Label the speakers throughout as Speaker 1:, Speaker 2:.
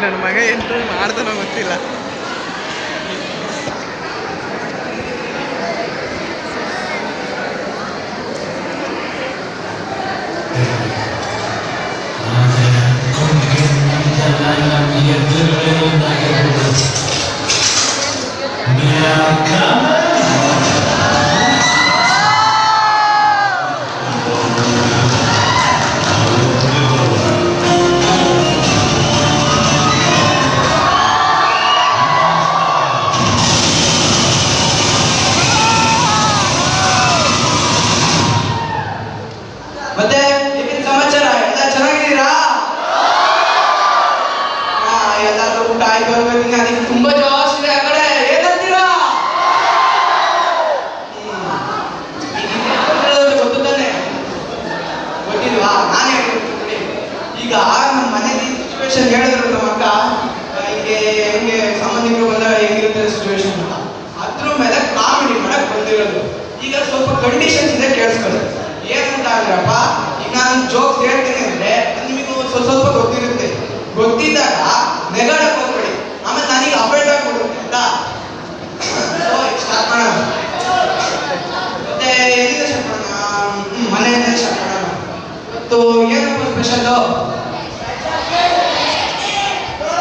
Speaker 1: ನನ್ನ ಮಗ ಎಂಟ್ರು ಮಾಡ್ತಾನೋ ಗೊತ್ತಿಲ್ಲ.
Speaker 2: ಮತ್ತೆ ಏನ್ ಸಮಾಚಾರ? ಎಲ್ಲ ಚೆನ್ನಾಗಿದ್ದೀರಾ? ಎಲ್ಲಾದ್ರೂ ಊಟ ಆಯ್ತು ಬರ್ಬೇಕು. ಅದಕ್ಕೆ ತುಂಬಾ ಜಾಸ್ತಿ ಇದೆ ಆ ಕಡೆ. ಏನಂತೀರಾ? ಗೊತ್ತು ತಾನೆ? ಗೊತ್ತಿಲ್ವಾ? ನಾನೇ ಹೇಳ್ತೀನಿ. ಈಗ ನಮ್ಮ ಮನೇಲಿ ಸಿಚುವೇಶನ್ ಹೇಳಿದ್ರು ನಮ್ಮ ಅಕ್ಕ, ಹಿಂಗೆ ಹೆಂಗೆ ಸಂಬಂಧಿಕರು ಬಂದಾಗ ಹೆಂಗಿರುತ್ತೆ ಸಿಚುವೇಶನ್ ಅಂತ. ಅದ್ರ ಮೇಲೆ ಕಾಮಿಡಿ ಮಾಡಕ್ ಬಂದಿರೋದು. ಈಗ ಸ್ವಲ್ಪ ಕಂಡೀಷನ್ಸ್ ಇದೆ, ಕೇಳಿಸ್ಕೊಳ್ಳಿ. ಏನಂತ ಆಗ್ರಪ್ಪ, ಈಗ ನಾನು ಜೋಕ್ಸ್ ಹೇಳ್ತೀನಿ ಅಂದ್ರೆ ನಿಮಗೆ ಸ್ವಲ್ಪ ಗೊತ್ತಿರುತ್ತೆ. ಗೊತ್ತಿದ್ದಾಗ ನೆಗಾಡಕ್ ಹೋಗ್ಬೇಡಿ, ಆಮೇಲೆ ನನಗೆ ಅಫೆಂಡ್ ಆಗ್ಬಿಡುತ್ತೆ ಅಂತ. ಸ್ಟಾರ್ಟ್ ಮಾಡೋಣ. ಮತ್ತೆ ಎಲ್ಲಿಂದ ಸ್ಟಾರ್ಟ್ ಮಾಡೋಣ? ಮನೆಯಿಂದ ಸ್ಟಾರ್ಟ್ ಮಾಡೋಣ. ಇವತ್ತು ಏನಪ್ಪ ಸ್ಪೆಷಲ್?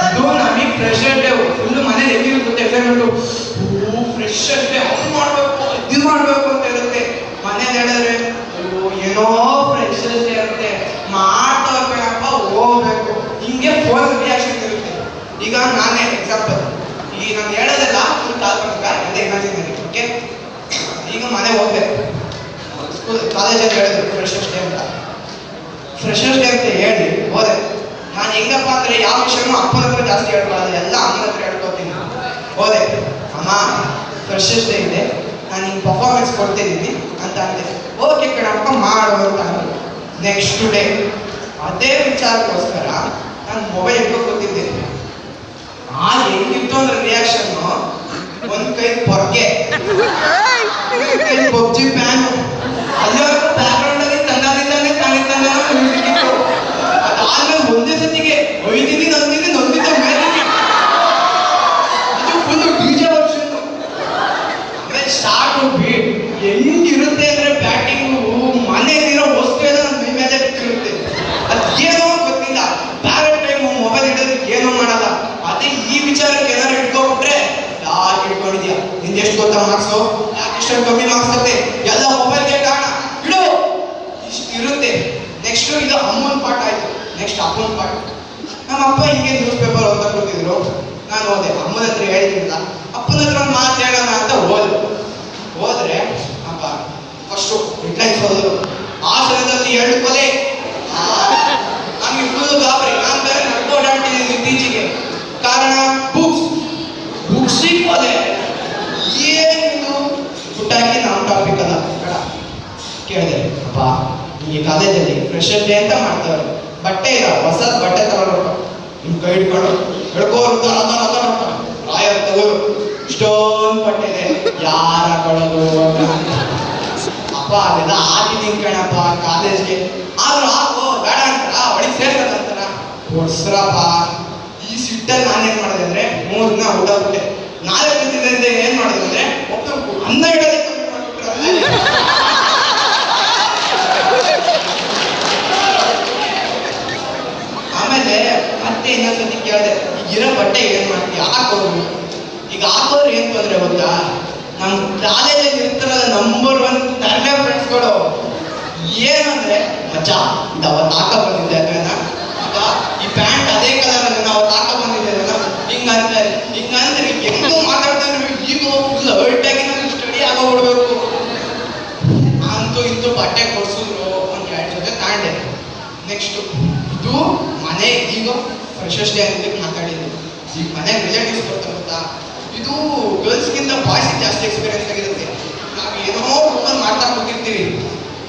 Speaker 2: ಇದು ನಮಗೆ ಫ್ರೆಶರ್ ಡೇ. ಫುಲ್ ಮನೇಲಿ ಹೆಂಗಿರುತ್ತೆ ಎಕ್ಸೈಟ್ಮೆಂಟು. ಫ್ರೆಶರ್ ಡೇ, ಅವ್ರು ಮಾಡ್ಬೇಕು, ಇದು ಮಾಡ್ಬೇಕು ಅಂತ ಇರುತ್ತೆ. ಮನೇಲಿ ಹೇಳಿದ್ರೆ ಏನೋ ಫ್ರೆಶರ್ಸ್ ಡೇ ಇರುತ್ತೆ, ಮಾಡ್ತಾ ಇರ್ಬೇಕಪ್ಪ, ಹೋಗ್ಬೇಕು, ಹಿಂಗೆ ಫೋನ್ ರಿಯಾಕ್ಷನ್ ಇರುತ್ತೆ. ಈಗ ನಾನೇ ಎಕ್ಸಾಂಪಲ್, ಈಗ ನಾನು ಹೇಳೋದೆಲ್ಲ ಫುಲ್ ಕಾಲ್ಪನಿಕ, ಎಲ್ಲ ಇಮ್ಯಾಜಿನ್ ಮಾಡಿ. ಓಕೆ, ಈಗ ಮನೆಗೆ ಹೋಗ್ಬೇಕು. ಸ್ಕೂಲ್ ಕಾಲೇಜಲ್ಲಿ ಹೇಳಿದ್ರು ಫ್ರೆಶರ್ಸ್ ಡೇ ಅಂತ. ಫ್ರೆಶರ್ಸ್ ಡೇ ಅಂತ ಹೇಳಿ ಹೋದೆ. ನಾನು ಹೆಂಗಪ್ಪ ಅಂದ್ರೆ ಯಾವ ವಿಷಯನೂ ಅಪ್ಪನ ಹತ್ರ ಜಾಸ್ತಿ ಹೇಳ್ಕೊಳ್ಳೋದು, ಎಲ್ಲ ಅಮ್ಮನ ಹತ್ರ ಹೇಳ್ಕೊತೀನಿ. ಹೋದೆ, ಅಮ್ಮ ಫ್ರೆಶರ್ಸ್ ಡೇ ಇದೆ, ನಾನು ಹಿಂಗೆ ಪರ್ಫಾರ್ಮೆನ್ಸ್ ಕೊಡ್ತಿದ್ದೀನಿ ಅಂತ ಅಂದೆ. ಓಕೆ ಕಣಪ್ಪ ಮಾಡು ಅಂತ ಅಂದ್ರು. ನೆಕ್ಸ್ಟ್ ಡೇ ಅದೇ ವಿಚಾರಕ್ಕೋಸ್ಕರ ನಾನು ಮೊಬೈಲ್ ಇಟ್ಕೊಂಡು ಕೂತಿದ್ದೆ. ಹೆಂಗಿತ್ತು ಅಂದ್ರೆ ರಿಯಾಕ್ಷನ್ನು, ಒಂದ್ ಕೈ ಪೊರ್ಗೆ, ಕೈ ಪಬ್ಜಿ ಫ್ಯಾನ್, ಅಲ್ಲಿವರೆಗೂ ಬ್ಯಾಕ್ ಗ್ರೌಂಡ್ ಅಲ್ಲಿ ತನ್ನದಿಂದಾನೆ ತಾನಿದ್ದಾನೆ ಮ್ಯೂಸಿಕ್ ಇತ್ತು. ಅದಾದ್ಮೇಲೆ ಒಂದೇ ಸತಿಗೆ ಒಯ್ದಿನಿ ನಂದಿನಿ ನೊಂದಿದ್ದ ಮೇಲೆ ಅದು ಫುಲ್ ಡಿಜೆ ವರ್ಷನ್. ಆಮೇಲೆ ಸ್ಟಾರ್ಟ್ ಬೀಟ್ ಹೆಂಗಿರುತ್ತೆ ಅಂದ್ರೆ ಬ್ಯಾಟಿಂಗು, ಮನೆಯಲ್ಲಿರೋ ವಸ್ತು ಎಲ್ಲ ನನ್ನ ಮೈ ಮೇಲೆ ಬಿಟ್ಟಿರುತ್ತೆ. ಅದೇನೋ ಗೊತ್ತಿಲ್ಲ, ಬ್ಯಾರೆ ಟೈಮು ಮೊಬೈಲ್ ಹಿಡಿದ್ರೆ ಏನೋ ಮಾಡಲ್ಲ. ಅದೇ ಈ ವಿಚಾರಕ್ಕೆ ಏನಾದ್ರು ಇಟ್ಕೊಂಡ್ಬಿಟ್ರೆ, ಯಾಕೆ ಇಟ್ಕೊಂಡಿದ್ಯಾ, ನಿಂದೆಷ್ಟು ಗೊತ್ತಾ ಮಾರ್ಕ್ಸು, ಯಾಕೆ ಇಷ್ಟೊಂದು ಕಮ್ಮಿ ಮಾರ್ಕ್ಸ್ ಬರುತ್ತೆ, ಎಲ್ಲ ಮೊಬೈಲ್ಗೆ ಕಾರಣ, ಇಡು, ಇಷ್ಟು ಇರುತ್ತೆ. ನೆಕ್ಸ್ಟ್ ಇದು ಅಮ್ಮನ ಪಾಠ ಆಯ್ತು. ನೆಕ್ಸ್ಟ್ ಅಪ್ಪನ ಪಾಠ. ನಮ್ಮ ಅಪ್ಪ ಹಿಂಗೆ ನ್ಯೂಸ್ ಪೇಪರ್ ಓದ್ತಾ ಕೂತಿದ್ರು. ನಾನು ಹೋದೆ, ಅಮ್ಮನ ಹತ್ರ ಹೇಳಿದ್ದಿಲ್ಲ, ಅಪ್ಪನ ಹತ್ರ ಒಂದು ಮಾತು ಹೇಳೋಣ ಅಂತ ಹೋದ್ರೆ ಅಪ್ಪ ಫಸ್ಟು ಹೆಡ್ಲೈನ್ಸ್ ಹೋದ್ರು, ಹಾಸನದಲ್ಲಿ 2 ಕೊಲೆ. ನಮಗೆ ಫುಲ್ ಗಾಬರಿ. ನಾನು ಬೇರೆ ನಡ್ಕೊ ಓಡಾಡ್ತಿದ್ದೀನಿ ಇತ್ತೀಚೆಗೆ. ಕಾರಣ ಬುಕ್ಸಿಗೆ ಕೊಲೆ. ಏನಿದು ಪುಟ್ಟಾಕಿ ನಮ್ಮ ಟಾಪಿಕ್ ಅಲ್ಲ, ಬೇಡ. ಕೇಳಿದೆ, ಅಪ್ಪ ಈ ಕಾಲೇಜಲ್ಲಿ ಫ್ರೆಶರ್ ಡೇ ಅಂತ ಮಾಡ್ತಾರೆ, ಬಟ್ಟೆ ಇಲ್ಲ, ಹೊಸ ಬಟ್ಟೆ ತಗೊಂಡು ನಿಮ್ ಕೈ ಹಿಡ್ಕೊಂಡು ಹಿಡ್ಕೋರು ರಾಯ ತಗೋರು, ಇಷ್ಟೊಂದು ಬಟ್ಟೆ ಇದೆ, ಯಾರ ಹಾಕೊಳ್ಳೋದು ಅಂತ. ಅಪ್ಪ ಅದೆಲ್ಲ ಹಾಕಿದ್ದೀನಿ ಕಣಪ್ಪ ಕಾಲೇಜ್ಗೆ, ಆದ್ರೂ ಹಾಕೋ ಬೇಡ ಅಂತಾರ, ಒಳಗೆ ಸೇರ್ಸದಂತಾರ, ಹೊಡ್ಸ್ರಪ್ಪ. ಈ ಸಿಟ್ಟಲ್ಲಿ ನಾನೇನ್ ಮಾಡಿದೆ ಅಂದ್ರೆ 3 ದಿನ ಊಟ ಬಿಟ್ಟೆ. 4 ದಿನದಿಂದ ಏನ್ ಮಾಡಿದೆ ಅಂದ್ರೆ ಅನ್ನ ಇಡೋದೇ ಕಮ್ಮಿ ಮಾಡ್ಬಿಟ್ರೆ. ಆಮೇಲೆ ಮತ್ತೆ ಇನ್ನೊಂದ್ಸತಿ ಕೇಳಿದೆ, ಈಗಿರೋ ಬಟ್ಟೆ ಏನ್ ಮಾಡ್ತೀವಿ, ಹಾಕೋರು. ಈಗ ಹಾಕೋರು ಏನ್ ತೊಂದ್ರೆ ಗೊತ್ತಾ, ನಮ್ ಕಾಲೇಜಲ್ಲಿ ಇರ್ತಾರಲ್ಲ ನಂಬರ್ 1 ತರಲೆ ಫ್ರೆಂಡ್ಸ್ಗಳು, ಏನಂದ್ರೆ ಮಚ್ಚ ಇದು ಅವತ್ತು ಹಾಕ ಬಂದಿದ್ದೆ ಅದನ್ನ, ಈಗ ಈ ಪ್ಯಾಂಟ್ ಅದೇ ಕಲರ್ ಅದನ್ನ ಅವತ್ತು ಹಾಕ ಬಂದಿದ್ದೆ ಅದನ್ನ, ಹಿಂಗಂದ್ರೆ ಹೆಂಗೋ ಮಾತಾಡ್ತಾರೆ. ಈಗ ಫುಲ್ ಹರ್ಟಾಗಿ ನಮ್ಗೆ ಸ್ಟಡಿ ಆಗೋಗ್ಬಿಡ್ಬೇಕು. ಅಂತೂ ಇಂತೂ ಬಟ್ಟೆ ಕೊಡ್ಸಿದ್ರು, ಒಂದು 2 ಜೊತೆ ತಾಂಡೆ. ನೆಕ್ಸ್ಟ್ ಇದು ಮನೆ, ಈಗ ಫ್ರೆಶರ್ಸ್ ಡೇ ಅಂತ ಮಾತಾಡಿದ್ವಿ. ಈಗ ಮನೆ ರಿಲೇಟಿವ್ಸ್ ಬರ್ತಾರೆ ಗೊತ್ತಾ, ಇದು ಗರ್ಲ್ಸ್ಗಿಂತ ಬಾಯ್ಸ್ ಜಾಸ್ತಿ ಎಕ್ಸ್ಪೀರಿಯನ್ಸ್ ಆಗಿರುತ್ತೆ. ನಾವು ಏನೋ ರೂಮಲ್ಲಿ ಮಾಡ್ತಾ ಕೂತಿರ್ತೀವಿ,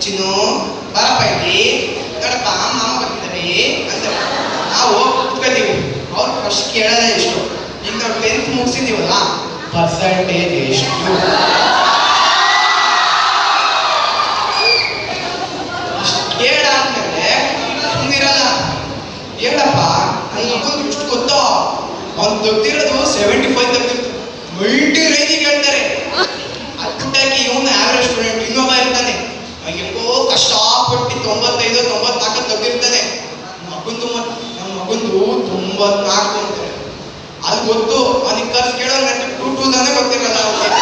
Speaker 2: ಚಿನ್ನು ಬರಪ್ಪ ಇಲ್ಲಿ ನೋಡಪ್ಪ ಮಾಮ ಬರ್ತಿದ್ದಾರೆ ಅಂತ ನಾವು ಕುತ್ಕೋತೀವಿ. ಅವ್ರು ಫಸ್ಟ್ ಕೇಳೋದೇ ಎಷ್ಟು, ಈಗ ನಾವು 10th ಮುಗಿಸಿದೀವಲ್ಲ, ಪರ್ಸೆಂಟೇಜ್ ಎಷ್ಟು, ಕೇಳಾದ್ಮೇಲೆ ಸುಮ್ಮನಿರಲ್ಲ. ಹೇಳಪ್ಪ ನನ್ನ ಮಗನಿಗೆ ಇಷ್ಟು ಗೊತ್ತೋ ತೆಗ್ದಿರೋದು 75 ತೆಗ್ದಿರ್ತು 90 ರೇಂಜಿಗೆ ಹೇಳ್ತಾರೆ. ಅದ್ಬಿಟ್ಟಾಗಿ ಇವನು ಆವರೇಜ್ ಸ್ಟೂಡೆಂಟ್ ಇನ್ನೊಬ್ಬ ಇರ್ತಾನೆ ಹೆಂಗೋ ಕಷ್ಟಪಟ್ಟು 95 94 ತೆಗ್ದಿರ್ತಾನೆ. ನಮ್ಮ ಮಗಂದು 94 ಅಂತಾರೆ. ಅದು ಗೊತ್ತು ಅವನಿಗೆ ಖರ್ಚು ಕೇಳೋ ನನಗೆ 2 ತಾನೇ ಗೊತ್ತಿರಲ್ಲ ಅವನಿಗೆ.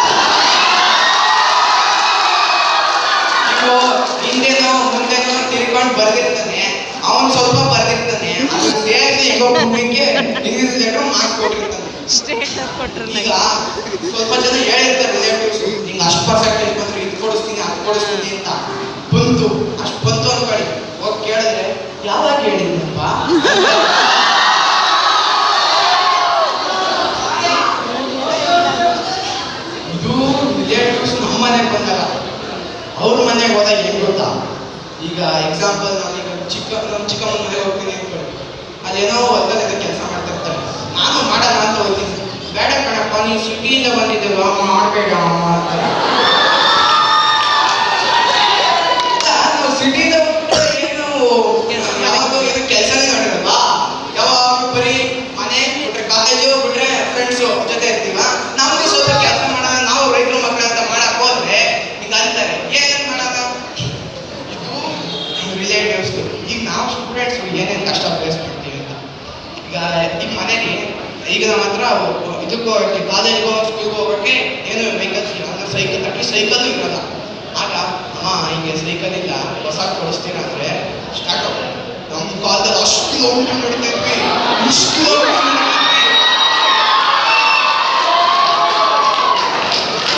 Speaker 2: ಹಿಂದೆನೋ ಮುಂದೆನೋ ತಿರ್ಕೊಂಡು ಬರ್ದಿರ್ತಾನೆ, ಅವನು ಸ್ವಲ್ಪ ಬರ್ದಿರ್ತಾನೆ, ಅದು ಸೇರಿಸಿ ಹೆಂಗೋ ಭೂಮಿಗೆ ಇಂಗ್ಲೀಷ್ ಲೆಟರ್ ಮಾರ್ಕ್ಸ್ ಕೊಟ್ಟಿರ್ತಾನೆ. ಈಗ ಸ್ವಲ್ಪ ಜನ ಹೇಳಿರ್ತಾರೆ ರಿಲೇಟಿವ್ಸ್, ಹಿಂಗೆ ಅಷ್ಟು ಪರ್ಸೆಂಟೇಜ್ ಬಂದ್ರೆ ಇದು ಕೊಡಿಸ್ತೀನಿ ಅದು ಕೊಡಿಸ್ತೀನಿ ಅಂತ. ಬಂತು ಅಷ್ಟು ಬಂತು ಅನ್ಕೊಳ್ಳಿ, ಹೋಗಿ ಕೇಳಿದ್ರೆ ಯಾವಾಗ ಹೇಳಿದ್ನಪ್ಪ, ಇದು ರಿಲೇಟಿವ್ಸ್ ನಮ್ಮ ಮನೆಗೆ ಬಂದಾಗ. ಅವ್ರ ಮನೆಗೆ ಹೋದಾಗ ಏನ್ ಗೊತ್ತಾ, ಈಗ ಎಕ್ಸಾಂಪಲ್ ನಾನೀಗ ನಮ್ಮ ಚಿಕ್ಕಮ್ಮನ ಮನೆಗೆ ಹೋಗ್ತೀನಿ ಅನ್ಕೊಳ್ಳಿ, ಅದೇನೋ ಹೊಲದಲ್ಲಿ ಕೆಲಸ ಮಾಡ್ತಾ ಇರ್ತಾರೆ, ನಾನು ಮಾಡೋಣ ಅಂತ ಹೋಗ್ತೀನಿ. ಬೇಡ ಕಣಪ್ಪ ನೀನು ಸಿಟಿಯಿಂದ ಬಂದಿದ್ದೆಲ್ವ ಮಾಡಬೇಡ ಅಂತಾರೆ. ನಾವು ಸಿಟಿಯಿಂದ ಏನು ಯಾವಾಗೂ ಏನು ಕೆಲಸನೇ ಮಾಡಿರಲ್ವಾ, ಯಾವಾಗ ಬರೀ ಮನೆ ಬಿಟ್ರೆ ಕಾಲೇಜು ಬಿಟ್ರೆ ಫ್ರೆಂಡ್ಸು ಜೊತೆ ಇರ್ತೀವ. ನಮ್ಗೆ ಸ್ವಲ್ಪ ಕೆಲಸ ಮಾಡೋಣ, ನಾವು ರೈತರ ಮಕ್ಕಳ ಅಂತ ಮಾಡಕ್ ಹೋದ್ರೆ ಈಗ ಅಂತಾರೆ ಏನೇನು ಮಾಡೋಣ, ಇದು ರಿಲೇಟಿವ್ಸ್. ಈಗ ನಾವು ಸ್ಟೂಡೆಂಟ್ಸ್ ಏನೇನು ಕಷ್ಟ ಫೇಸ್ ಮಾಡ್ತೀವಿ ಅಂತ. ಈಗ ಮನೇಲಿ ಈಗ ನಮ್ಮ ಹತ್ರ ಇದಕ್ಕೂ ಕಾಲೇಜ್ಗೋ ಸ್ಕೂಲ್ಗೆ ಹೋಗೋಕ್ಕೆ ಏನು ವೆಹಿಕಲ್ಸ್ ಇಲ್ಲ, ಅಂದ್ರೆ ಸೈಕಲ್ ತಟ್ಟಿ ಸೈಕಲ್ ಇರಲ್ಲ. ಆಗ ಅಮ್ಮ ಹಿಂಗೆ ಸೈಕಲ್ ಇಲ್ಲ ಹೊಸ ಕೊಡಿಸ್ತೀರ ಅಂದರೆ ಸ್ಟಾರ್ಟ್ ಆಗ ನಮ್ಮ ಕಾಲದಲ್ಲಿ ಅಷ್ಟು ಕಿಲೋಮೀಟರ್ ನಡೀತಾ ಇದ್ವಿ, ಇಷ್ಟು ಕಿಲೋಮೀಟರ್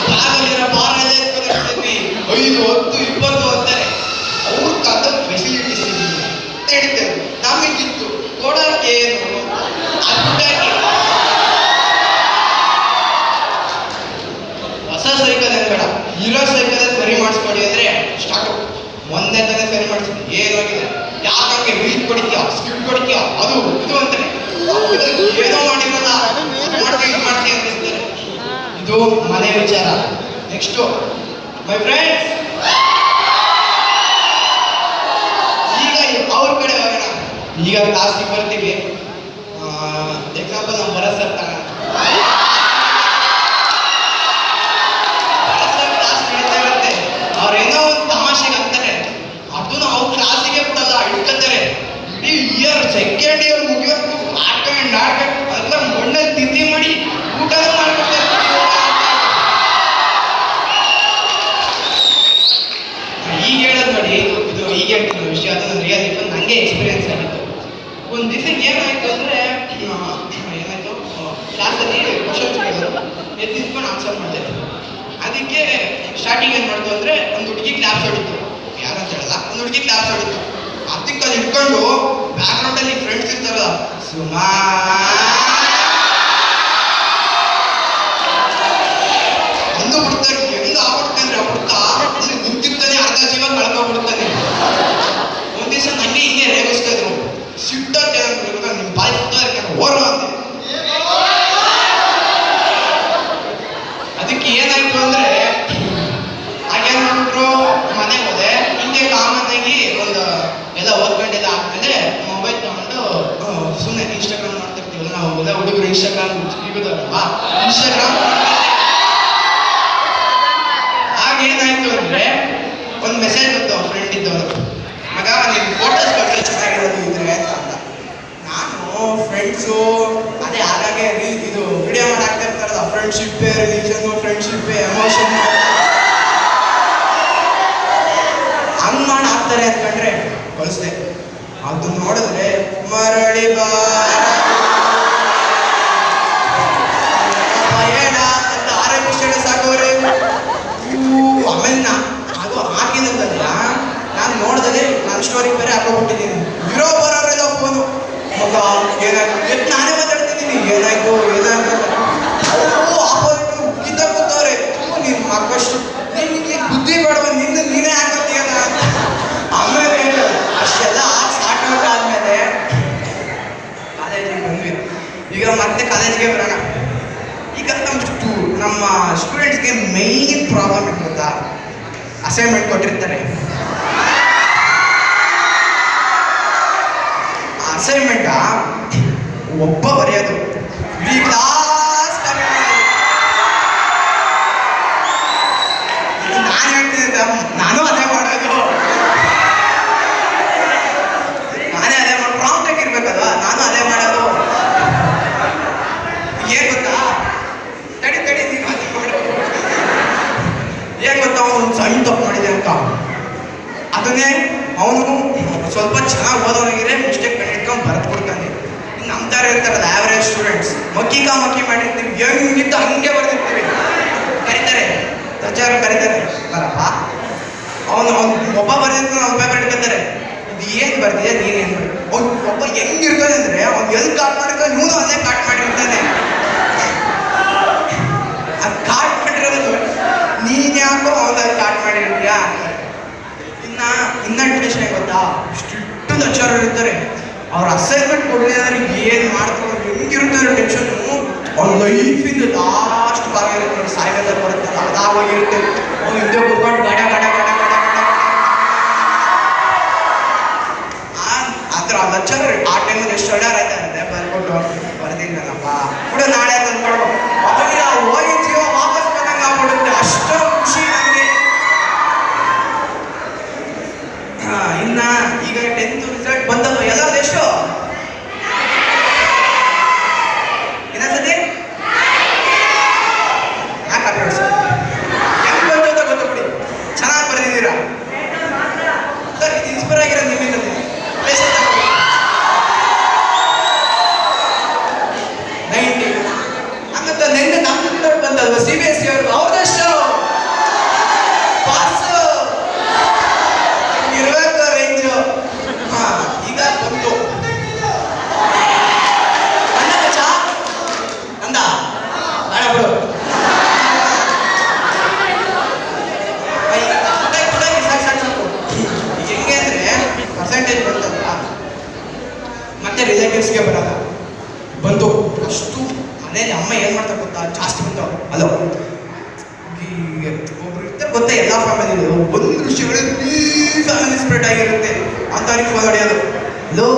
Speaker 2: ಬ್ಯಾಗಲ್ಲಿರೋ ಭಾರ ಎಲ್ಲ ಎತ್ಕೊಂಡಿರ್ತಿದ್ವಿ. 5, 10, 20 ಅಂತಾರೆ. ಅವ್ರ ಕಾಲದಲ್ಲಿ ಫೆಸಿಲಿಟೀಸ್ ನಡೀತಾರೆ, ನಮಗಿತ್ತು ಕೊಡೋಕೆ ಏನು ಅದ್ಬಿಟ್ಟಾಗಿ ಹೊಸ ಸೈಕಲ್ ಏನ್ ಬೇಡ, ಇರೋ ಸೈಕಲ್ ಸರಿ ಮಾಡಿಸ್ಕೊಡಿ ಅಂದ್ರೆ ಸ್ಟಾರ್ಟ್ ಒಂದೇ ತಾನೇ ಸರಿ ಮಾಡಿಸ್ತೀನಿ. ಏನಾಗಿದೆ ಯಾಕೆ ವೀಲ್ ಕೊಡಿತೀಯ ಸ್ಕಿಪ್ ಕೊಡಿತೀಯ ಅದು ಇದು ಅಂತಾರೆ. ಏನೋ ಮಾಡಿರಲ್ಲ ಮಾಡ್ತೀವಿ ಅಂತಿರ್ತಾರೆ. ಇದು ಮನೆ ವಿಚಾರ. ನೆಕ್ಸ್ಟು ಮೈ ಫ್ರೆಂಡ್ಸ್, ಈಗ ಅವ್ರ ಕಡೆ ಹೋಗೋಣ. ಈಗ ಕ್ಲಾಸಿಗೆ ಬರ್ತೀವಿ, ಎಕ್ಸಾಂಪಲ್ ನಾವು ಭರತ್ ಸರ್ ತಗೋಣ. ಕ್ಲಾಸ್ ನಡೀತಾ ಇರುತ್ತೆ, ಅವ್ರೇನೋ ಒಂದು ತಮಾಷೆಗೆ ಅಂತಾರೆ, ಅದನ್ನು ಅವ್ರ ಕ್ಲಾಸಿಗೆ ಬಿಡಲ್ಲ, ಇಟ್ಕೊತಾರೆ. ಇಡೀ ಇಯರ್ ಸೆಕೆಂಡ್ ಇಯರ್ ಮುಗಿಯೋದು ಆಡ್ಬೇಕು ಅದೆಲ್ಲ ಮಣ್ಣಲ್ಲಿ ತಿಂಡಿ ಮಾಡಿ ಊಟನೂ ಮಾಡ್ಕೊತಾರೆ. ಈಗ ಹೇಳೋದು ನೋಡಿ, ಇದು ಈಗ ಹೇಳ್ತೀನಿ ವಿಷಯ, ಅದು ನನ್ನ ರಿಯಲ್ ಲೈಫ್ ನನಗೆ ಎಕ್ಸ್ಪೀರಿಯನ್ಸ್ ಆಗಿತ್ತು. ಒಂದು ದಿವಸಕ್ಕೆ ಏನಾಯ್ತು ಅಂದರೆ, ಏನಾಯ್ತು ಕ್ಲಾಸಲ್ಲಿ ಕ್ವಶನ್ಸ್ ಕೇಳಿದ್ರು, ಎದ್ದು ನಿಂತ್ಕೊಂಡು ಆನ್ಸರ್ ಮಾಡಿದೆ. ಅದಕ್ಕೆ ಸ್ಟಾರ್ಟಿಂಗ್ ಏನು ಮಾಡ್ತು ಅಂದರೆ, ಒಂದು ಹುಡುಗಿ ಕ್ಲಾಪ್ಸ್ ಹೊಡಿತು, ಯಾರಂತ ಹೇಳಲ್ಲ, ಒಂದು ಹುಡುಗಿ ಕ್ಲಾಪ್ಸ್ ಹೊಡಿತು. ಅದಕ್ಕೆ ಅದು ಇಟ್ಕೊಂಡು ಬ್ಯಾಕ್ಗ್ರೌಂಡಲ್ಲಿ ಫ್ರೆಂಡ್ಸ್ ಇರ್ತಾರಲ್ಲ, ಸುಮಾ ಅಂದು ಬಿಡ್ತಾರೆ. ಹೆಂಗೆ ಆಗ್ಬಿಡ್ತಾನೆ ಹುಡ್ಕ ಅಲ್ಲಿ ನಿಂತಿರ್ತಾನೆ, ಅರ್ಧ ಜೀವ ಕಳ್ಕೊಬಿಡ್ತಾನೆ. ಒಂದು ದಿವಸ ನನಗೆ ಹಿಂಗೆ ರೇಗಿಸ್ತಾ ಇದ್ರು, ಸಿಟ್ಟಕ್ಕೆ ಏನಾಗ್ಬಿಟ್ಟು ನಿಮ್ಮ ಬಾಯಿ ಸುತ್ತ ಇರ್ತಾರೆ ಓರ್ವ ಅಂತ. ಅದಕ್ಕೆ ಏನಾಯ್ತು ಅಂದ್ರೆ, ಹಾಗೇನ್ ಮಾಡ್ಬಿಟ್ರು, ಮನೆಗೆ ಹೋದೆ. ಹಿಂಗೆ ಕಾಮನ್ ಆಗಿ ಒಂದು ಎಲ್ಲ ಓದ್ಕೊಂಡೆಲ್ಲ ಆದ್ಮೇಲೆ ಮೊಬೈಲ್ ತಗೊಂಡು ಸುಮ್ಮನೆ ಇನ್ಸ್ಟಾಗ್ರಾಮ್ ಮಾಡ್ತಿರ್ತೀವಲ್ಲ ನಾವು, ಎಲ್ಲ ಹುಡುಗರು ಇನ್ಸ್ಟಾಗ್ರಾಮ್ ಸಿಗುದಲ್ವಾ, ಇನ್ಸ್ಟಾಗ್ರಾಮ್. ಆಗೇನಾಯ್ತು ಅಂದ್ರೆ, ಒಂದು ಮೆಸೇಜ್ ಬಂತು ಅವ್ರ ಫ್ರೆಂಡ್ ಇದ್ದವರು, ಮಗ ನೀವು ಫೋಟೋಸ್ ಕೊಟ್ಟರೆ ಚೆನ್ನಾಗಿರೋದು ಇದ್ರೆ ಅಂತ ಅಂದ. ನಾನು ಫ್ರೆಂಡ್ಸು ಅದೇ ಹಾಗಾಗಿ ಇದು ವಿಡಿಯೋ ಮಾಡಾಕ್ತಾ ಇರ್ತಾರಲ್ಲ, ಫ್ರೆಂಡ್ಶಿಪ್ಪೇ ರಿಲೀಜನು, ಫ್ರೆಂಡ್ಶಿಪ್ಪೇ ಎಮೋಷನ್ ಹಂಗ್ ಮಾಡಿ ಹಾಕ್ತಾರೆ ಅಂದ್ಕೊಂಡ್ರೆ ಕಳಿಸ್ದೆ. ಅದು ನೋಡಿದ್ರೆ ಮರಳಿ ಬಾಡ ಅಂತ ಆರೋಗ್ಯ ಸ್ಟೇಟಸ್ ಹಾಕೋರೆ. ಆಮೇಲೆ ಅದು ಹಾಕಿದಂತಲ್ಲ, ನಾನು ನೋಡಿದ್ರೆ ನನ್ನ ಸ್ಟೋರಿ ಬೇರೆ ಹಾಕೋಬಿಟ್ಟಿದ್ದೀನಿ. ಇರೋ ಬರೋರೆಲ್ಲ ಫೋನು ಮಗ ಏನಾಯ್ತು, ನಾನೇ ಮಾತಾಡ್ತಿದ್ದೀನಿ, ಏನಾಯ್ತು ಆಪೋಸಿಟ್ ಕೂತವ್ರೆ. ನೀನು ಮಕ್ಕಷ್ಟು ನಿನಗೆ ಬುದ್ಧಿ ಬೇಡವ, ನೀನೇ ಹಾಕೋತೀಯಲ್ಲ. ಆಮೇಲೆ ಅಷ್ಟೆಲ್ಲ ಸ್ಟಾರ್ಟ್ ಔಟ್ ಆದ್ಮೇಲೆ ಕಾಲೇಜಿಗೆ ಬಂದ್ವಿ. ಈಗ ಮತ್ತೆ ಕಾಲೇಜಿಗೆ ಬರೋಣ. ಈಗ ನಮ್ಮ ಸ್ಟೂಡೆಂಟ್ಸ್ಗೆ ಮೈನ್ ಪ್ರಾಬ್ಲಮ್ ಏನು ಗೊತ್ತಾ, ಅಸೈನ್ಮೆಂಟ್ ಕೊಟ್ಟಿರ್ತಾರೆ. ಅಸೈನ್ಮೆಂಟ್ ಒಬ್ಬ ಬರೆಯೋದು, ಲಾಸ್ಟ್ ನಾನು ಹೇಳ್ತೀನಿ ನಾನು ಅದೇ ಮಾಡೋದು, ನಾನೇ ಅದೇ ಮಾಡಿ ಪ್ರಾಂಪ್ಟ್ ಆಗಿರ್ಬೇಕಲ್ವಾ, ನಾನು ಅದೇ ಮಾಡೋದು. ಏನ್ ಗೊತ್ತಾ, ತಡಿ ನೀನು ಅದೇ ಮಾಡು. ಏನ್ ಗೊತ್ತಾ, ಅವನು ಸಣ್ಣ ತಪ್ಪು ಮಾಡಿದೆ ಅಂತ ಅದನ್ನೇ ಅವನು ಸ್ವಲ್ಪ ಚೆನ್ನಾಗಿ ಓದೋನಾಗಿದ್ರೆ ಮಿಸ್ಟೇಕ್ ಕಂಡಿಡ್ಕೊಂಡು ಬರ್ಕೊಡ್ತಾನೆ. ನಮ್ಮ ಥರ ಇರ್ತಾರಲ್ಲ ಆವ್ರೇಜ್ ಸ್ಟೂಡೆಂಟ್ಸ್, ಮಕ್ಕಿ ಮಾಡಿರ್ತೀವಿ, ಹೆಂಗಿತ್ತು ಹಂಗೆ ಬರ್ದಿರ್ತೀವಿ. ಕರೀತಾರೆ ಪ್ರಚಾರ ಕರೀತಾರೆ ಬರಪ್ಪ, ಅವನು ಒಬ್ಬ ಬರ್ದಿರ್ತಾನೆ, ಅವ್ನು ಪೇಪರ್ ಇಟ್ಕೊತಾರೆ, ಇದು ಏನು ಬರ್ದಿದೆ ನೀನೇನು ಬರ್ದಿ. ಅವ್ನು ಒಬ್ಬ ಹೆಂಗಿರ್ತಾನೆ ಅಂದರೆ ಅವ್ನು ಎಲ್ಲಿ ಕಾಟ್ ಮಾಡಿರ್ತಾನೆ ಇವನು ಅಲ್ಲೇ ಕಾಟ್ ಮಾಡಿರ್ತಾನೆ. ಅದು ಕಾಟ್ ಮಾಡಿರೋದು ನೀನು ಯಾಕೋ ಅವನಲ್ಲಿ ಕಾಟ್ ಮಾಡಿರ್ತೀಯಾ. ಇನ್ನ ಟೆನ್ಷನ್ ಗೊತ್ತಾ, ಇಷ್ಟು ಲೆಕ್ಚರರ್ ಇರ್ತಾರೆ, ಅವ್ರ ಅಸೈನ್ಮೆಂಟ್ ಕೊಡಲಿ ಅಂದ್ರೆ ಏನು ಮಾಡ್ತಾರೆ, ಹೆಂಗಿರ್ತಾರೆ ಟೆನ್ಷನ್ನು. ಅವ್ನ ಲೈಫಿಂದ ಲಾಸ್ಟ್ ಭಾಗ ಇರುತ್ತೆ ನೋಡಿ, ಸಾಯಂಕಾಲ ಬರುತ್ತಲ್ಲ ಅದಾವಾಗಿರುತ್ತೆ. ಅವ್ನು ಹಿಂದೆ ಕೂತ್ಕೊಂಡು ಗಡ ಆದ್ರೆ ಆ ಲೆಕ್ಚರರ್ ಆ ಟೈಮಲ್ಲಿ ಎಷ್ಟು ಒಳ್ಳೆ ಆಯ್ತಾರಂತೆ ಬರ್ಕೊಟ್ಟು ಬರ್ದಿಲ್ಲಪ್ಪ ಕೂಡ ನಾಳೆ ಅಂತ ಅಂದ್ಕೊಳ್ಬೇಕು. ಅವಾಗ ಹೋಗಿ ಜೀವ ವಾಪಸ್ ಬಂದಂಗೆ ಆಗ್ಬಿಡುತ್ತೆ, ಅಷ್ಟು ಖುಷಿ ನನಗೆ. ಇನ್ನ ಈಗ 10th ರಿಸಲ್ಟ್ ಬಂದದ್ದು ಎಲ್ಲರೂ ಎಷ್ಟು ಇನ್ನೊಂದ್ಸತಿ ಯಾಕೆ ಸರ್ ಹೆಂಗ್ ಬಂತು ಅಂತ ಗೊತ್ತುಬಿಡಿ, ಚೆನ್ನಾಗಿ ಬರೆದಿದ್ದೀರಾ ಸರ್. ಇದು ಇನ್ಸ್ಪೈರ್ ಆಗಿರೋದು ನಿಮ್ಮಿಂದ. ಹಂಗಂತ ನಿನ್ನೆ ನಮ್ಮ ರಿಸಲ್ಟ್ ಬಂದಲ್ವ CBSE ಅವ್ರದ್ದು, ಅವ್ರದೆಷ್ಟು ಪಾಸ್ ಇರಬೇಕು ರೇಂಜು. ಈಗ ಬಂತು ಅಂದ ಬೇಡ ಬಿಡು, ಹೆಂಗೆ ಅಂದರೆ ಪರ್ಸೆಂಟೇಜ್ ಬಂತಲ್ಲ ಮತ್ತೆ ರಿಲೇಟಿವ್ಸ್ಗೆ ಬರಲ್ಲ. ಬಂತು ಅಷ್ಟು ಮನೇಲಿ ಅಮ್ಮ ಏನು ಮಾಡ್ತಾರೆ ಗೊತ್ತಾ, ಜಾಸ್ತಿ ಬಂತು. ಅಲೋ ಒಬ್ರು ಇರ್ತಾರೆ ಗೊತ್ತಾ, ಎಲ್ಲ ಫ್ಯಾಮಿಲಿ ಒಂದು ವಿಷಯಗಳಲ್ಲಿ ಫ್ಯಾಮಿಲಿ ಸ್ಪ್ರೆಡ್ ಆಗಿರುತ್ತೆ ಅಂಥವ್ರಿಗೆ ಫೋನ್ ಹೊಡೆಯೋದು. ಹಲೋ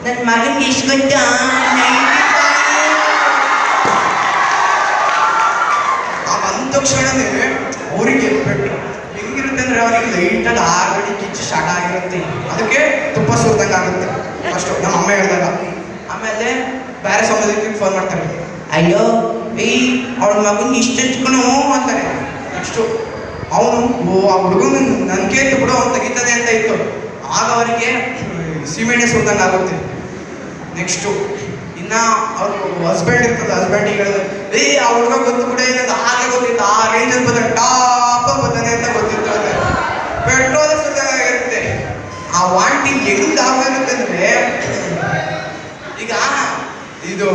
Speaker 2: ನನ್ನ ಮಗನಿಗೆ ಎಷ್ಟು ಗೊತ್ತಾ, ಅಂದ ತಕ್ಷಣನೇ ಅವರಿಗೆ ಬೆಟ್ಟು ಹೆಂಗಿರುತ್ತೆ ಅಂದರೆ ಅವರಿಗೆ ಲೈಟಾಗಿ ಆಲ್ರೆಡಿ ಕಿಚ್ಚು ಸ್ಟಾರ್ಟ್ ಆಗಿರುತ್ತೆ, ಅದಕ್ಕೆ ತುಪ್ಪ ಸುರಿದಂಗೆ ಆಗುತ್ತೆ ಫಸ್ಟು ನಮ್ಮ ಅಮ್ಮ ಹೇಳಿದಾಗ. ಆಮೇಲೆ ಬೇರೆ ಸಂಬಂಧಿಕರಿಗೆ ಫೋನ್ ಮಾಡ್ತಾರೆ, ಅಯ್ಯೋ ಅವಳ ಮಗನಿಗೆ ಇಷ್ಟು ಹಚ್ಕೊಳು ಅಂತಾರೆ. ನೆಕ್ಸ್ಟು ಅವನು ಆ ಹುಡುಗನ ನನಗೆ ಇತ್ತು ಬಿಡು ಅವ್ನು ತೆಗಿತಾನೆ ಅಂತ ಇತ್ತು, ಆಗ ಅವರಿಗೆ ಸಿಮೆಂಟೆ ಸುರಿದಂಗೆ ಆಗುತ್ತೆ. ನೆಕ್ಸ್ಟು ಇನ್ನು ಅವ್ರ ಹಸ್ಬೆಂಡ್ ಇರ್ತದೆ, ಹಸ್ಬೆಂಡಿಗೆ ಹೇಳಿದ್ರೆ ಆ ಹುಡುಗ ಗೊತ್ತು ಕೂಡ ಏನಂತ ಹಾಗೆ ಗೊತ್ತಿತ್ತು, ಆ ರೇಂಜಲ್ಲಿ ಬರ್ತಾನೆ ಟಾಪಲ್ಲಿ ಬರ್ತಾನೆ ಅಂತ ಗೊತ್ತಿತ್ತು. ಅಂದರೆ ಪೆಟ್ರೋಲ್ ಸುರಿದಾಗಿರುತ್ತೆ. ಆ ವಾಂಟಿ ಹೆಂಗೆ ಆಗಿರುತ್ತೆ ಅಂದರೆ, ಈಗ ಇದು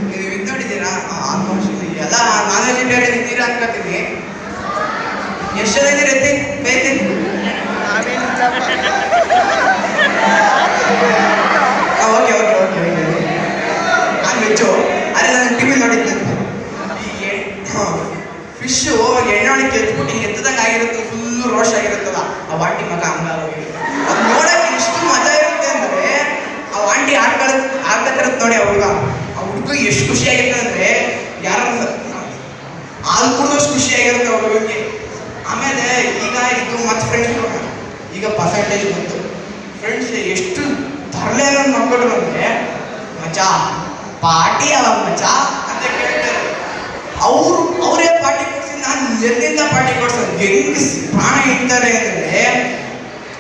Speaker 2: ನೀವು ಇದು ನೋಡಿದ್ದೀರಾ ಆಲ್ಮೋಸ್ಟ್ ಎಲ್ಲ ನಾನ್ ವೆಜಿಟೇರಿಯನ್ ಇದ್ದೀರಾ ಅನ್ಕೋತೀನಿ. ಎಷ್ಟು ಜನ ಇದ್ದೀರಿ ಎತ್ತಿ Kaithi. Okay okay okay okay ನಾನು ವೆಜ್ಜು. ಅದೇ ನಾನು ಟಿವಿ ನೋಡಿದ್ದೆ, ಈ ಫಿಶ್ಶು ಎಣ್ಣೆ ಎತ್ಬಿಟ್ಟು ಎತ್ತದಂಗೆ ಆಗಿರುತ್ತೆ, ಫುಲ್ಲು ರೋಸ್ಟ್ ಆಗಿರುತ್ತಲ್ಲ, ಆ ವಾಂಟಿ ಮಗ ಹಂಗಾಗೋಗಿರುತ್ತೆ. ಅದು ನೋಡೋಕೆ ಎಷ್ಟು ಮಜಾ ಇರುತ್ತೆ ಅಂದರೆ, ಆ ವಾಂಟಿ ಆಡ್ಕತ್ತಿರತ್ತೆ ನೋಡಿ ಆ ಹುಡುಗ, ಆ ಹುಡುಗ ಎಷ್ಟು ಖುಷಿಯಾಗಿರುತ್ತೆ ಅಂದರೆ ಯಾರು ಹಾಲು ಕುಡಿದಷ್ಟು ಖುಷಿಯಾಗಿರುತ್ತೆ ಆ ಹುಡುಗಕ್ಕೆ. ಆಮೇಲೆ ಈಗ ಇದು ಮತ್ತು ಫ್ರೆಂಡ್ಸ್ ಈಗ ಪರ್ಸೆಂಟೇಜ್ ಬಂತು. ಫ್ರೆಂಡ್ಸ್ ಎಷ್ಟು ತರಲೆ ಮಕ್ಕಳು ಅಂದರೆ, ಮಚಾ ಪಾರ್ಟಿ ಅವಾಗ ಮಚಾ ಅಂತ ಕೇಳ್ತಾರೆ. ಅವರೇ ಪಾರ್ಟಿ ಕೊಡ್ಸಿ, ನಾನು ಎಲ್ಲಿಂದ ಪಾರ್ಟಿ ಕೊಡ್ಸೋದು. ಹೆಂಗೆ ಪ್ರಾಣ ಇಡ್ತಾರೆ ಅಂದರೆ,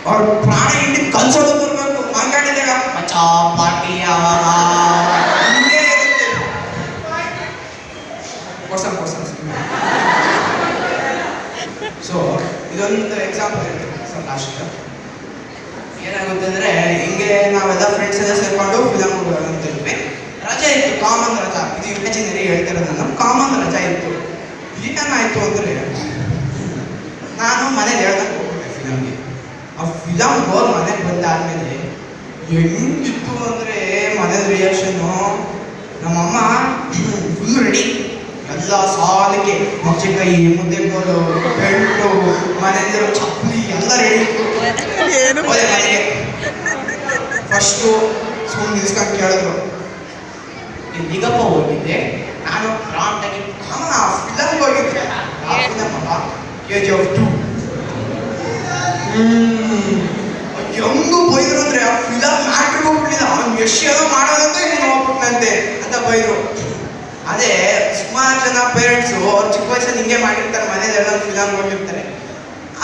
Speaker 2: ಅವ್ರ ಪ್ರಾಣ ಇಟ್ಟು ಕಲ್ಸೋದು ಬರ್ಬೇಕು. ಮಾತಾಡಿದಾಗ ಮಚಾ ಪಾರ್ಟಿ ಯಾವಾಗ ಹಿಂಗೆ ಇರುತ್ತೆ. ಕೊಡ್ಸಮ್ ಸೊ ಇದೊಂದು ಎಕ್ಸಾಂಪಲ್ ಇರುತ್ತೆ ಸರ್. ಲಾಸ್ಟ್ ಏನಾಗುತ್ತೆ ಅಂದರೆ, ಹಿಂಗೆ ನಾವೆಲ್ಲ ಫ್ರೆಂಡ್ಸ್ ಎಲ್ಲ ಸೇರಿಕೊಂಡು ಫಿಲಮ್ ಹೋಗೋಣ ಅಂತಿದ್ವಿ. ರಜೆ ಇತ್ತು, ಕಾಮನ್ ರಜಾ. ಇದು ಇಮ್ಯಾಜಿನರಿ ಹೇಳ್ತಿರೋದು, ನಾನು ಕಾಮನ್ ರಜಾ ಇತ್ತು. ಏನಾಯಿತು ಅಂದರೆ, ನಾನು ಮನೇಲಿ ಹೇಳ್ದಂಗೆ ಹೋಗ್ಬಿಟ್ಟೆ ಫಿಲಮ್ಗೆ. ಆ ಫಿಲಮ್ ಹೋಗಿ ಮನೆಗೆ ಬಂದಾದ್ಮೇಲೆ ಹೆಂಗಿತ್ತು ಅಂದರೆ ಮನೇಲಿ ರಿಯಾಕ್ಷನ್ನು. ನಮ್ಮಮ್ಮ ಫುಲ್ ರೆಡಿ, ಎಲ್ಲ ಸಾಲಿಗೆ ಮಚ್ಚಕಾಯಿ, ಮುದ್ದೆಕೋಲು, ಬೆಂಟು, ಮನೆಯಲ್ಲಿರೋ ಚಪ್ಪಲಿ ಎಲ್ಲ ರೆಡಿ ಇತ್ತು. ಮನೆಗೆ ಫಸ್ಟು ಸುಮ್ಮನೆ ನಿಲ್ಸ್ಕೊಂಡು ಕೇಳಿದ್ರು, ಎಲ್ಲಿಗಪ್ಪ ಹೋಗಿದ್ದೆ ನಾನು ರಾಮ್ಟಾಗಿ ಫಿಲಮ್ಗೆ ಹೋಗಿದ್ದೆ KGF 2 ಹೆಂಗು ಬೈದ್ರು ಅಂದ್ರೆ ಆ ಫಿಲಮ್ ಮ್ಯಾಟ್ರಿಗೆ ಹೋಗ್ಬಿಟ್ಟಿಲ್ಲ ಅವ್ನು ಎಷ್ಟು ಏನೋ ಮಾಡೋದಂತ ಏನು ಹೋಗ್ಬಿಟ್ನಂತೆ ಅಂತ ಬೈದ್ರು. ಅದೇ ಸುಮಾರು ಜನ ಪೇರೆಂಟ್ಸು ಅವ್ರು ಚಿಕ್ಕ ವಯಸ್ಸಲ್ಲಿ ಹಿಂಗೆ ಮಾಡಿರ್ತಾರೆ, ಮನೇಲಿ ಎಲ್ಲ ಫಿಲಮ್ ಹೋಗಿರ್ತಾರೆ.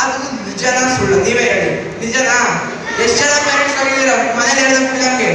Speaker 2: ಅದು ನಿಜನಾ ಸುಳ್ಳು ನೀವೇ ಹೇಳಿ, ನಿಜನಾ? ಎಷ್ಟು ಜನ ಪೇರೆಂಟ್ಸ್ ಹೋಗಿದ್ದೀರ ಮನೇಲಿ ಎಲ್ಲ ಫಿಲಮ್ಗೆ?